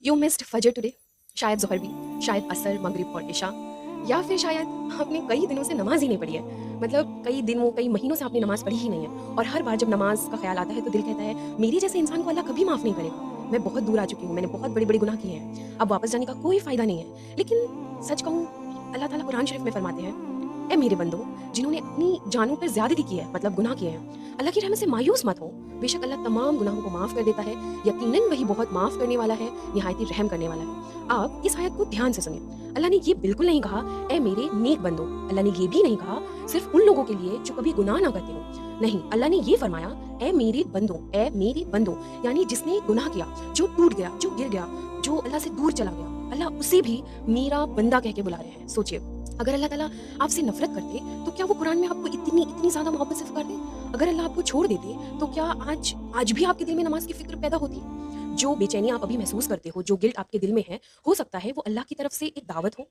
You missed फजर today, शायद ज़ोहर भी, शायद असर, मगरिब और इशा, या फिर शायद आपने कई दिनों से नमाज ही नहीं पढ़ी है। मतलब कई दिनों कई महीनों से आपने नमाज पढ़ी ही नहीं है, और हर बार जब नमाज का ख्याल आता है तो दिल कहता है मेरे जैसे इंसान को अल्लाह कभी माफ़ नहीं करेगा। मैं बहुत दूर आ चुकी हूँ, मैंने बहुत बड़े बड़े गुनाह किए हैं, अब वापस जाने का कोई फ़ायदा नहीं है। लेकिन सच कहूँ, अल्लाह ताला कुरान शरीफ में फरमाते हैं, ए मेरे बंदो जिन्होंने अपनी जानों पर ज़्यादती की है, मतलब गुनाह किए हैं, अल्लाह की रहमत से मायूस मत हो। बेशक अल्लाह तमाम गुनाहों को माफ़ कर देता है, यकीनन वही बहुत माफ़ करने वाला है, निहायती रहम करने वाला है। आप इस आयत को ध्यान से सुनिए। अल्लाह ने ये बिल्कुल नहीं कहा ए मेरे नेक बंदो, अल्लाह ने ये भी नहीं कहा सिर्फ उन लोगों के लिए जो कभी गुनाह ना करते हो। नहीं, अल्लाह ने ये फरमाया ए मेरे बंदो, ए मेरे बंदो, यानी जिसने गुनाह किया, जो टूट गया, जो गिर गया, जो अल्लाह से दूर चला गया, अल्लाह उसे भी मेरा बंदा कह के बुला रहे हैं। सोचिए, अगर अल्लाह ताला आपसे नफरत करते तो क्या वो कुरान में आपको इतनी इतनी ज़्यादा मोहब्बत से पुकारते? अगर अल्लाह आपको छोड़ देते तो क्या आज भी आपके दिल में नमाज की फ़िक्र पैदा होती? जो बेचैनी आप अभी महसूस करते हो, जो गिल्ट आपके दिल में है, हो सकता है वो अल्लाह की तरफ से एक दावत हो,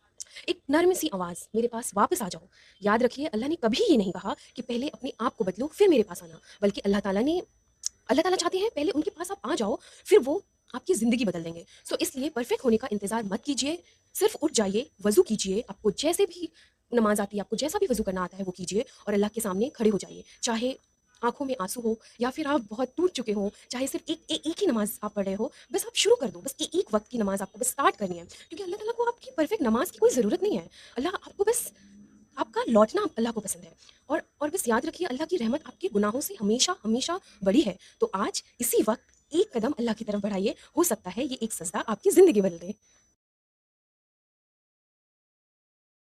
एक नर्म सी आवाज़, मेरे पास वापस आ जाओ। याद रखिए, अल्लाह ने कभी ये नहीं कहा कि पहले अपने आप को बदलो फिर मेरे पास आना, बल्कि अल्लाह ताला चाहते हैं पहले उनके पास आप आ जाओ, फिर वो आपकी ज़िंदगी बदल देंगे। सो इसलिए परफेक्ट होने का इंतज़ार मत कीजिए, सिर्फ उठ जाइए, वज़ू कीजिए, आपको जैसे भी नमाज़ आती है, आपको जैसा भी वज़ू करना आता है वो कीजिए, और अल्लाह के सामने खड़े हो जाइए। चाहे आँखों में आँसू हो, या फिर आप बहुत टूट चुके हो, चाहे सिर्फ एक ही नमाज़ आप पढ़ रहे हो, बस आप शुरू कर दो, बस एक वक़्त की नमाज़ आपको बस स्टार्ट करनी है। क्योंकि अल्लाह ताला को आपकी परफेक्ट नमाज़ की कोई ज़रूरत नहीं है। अल्लाह आपको बस, आपका लौटना अल्लाह को पसंद है। और बस याद रखिए, अल्लाह की रहमत आपके गुनाहों से हमेशा हमेशा बड़ी है। तो आज इसी वक़्त एक कदम अल्लाह की तरफ बढ़ाइए, हो सकता है ये एक सजदा आपकी ज़िंदगी बदल दे।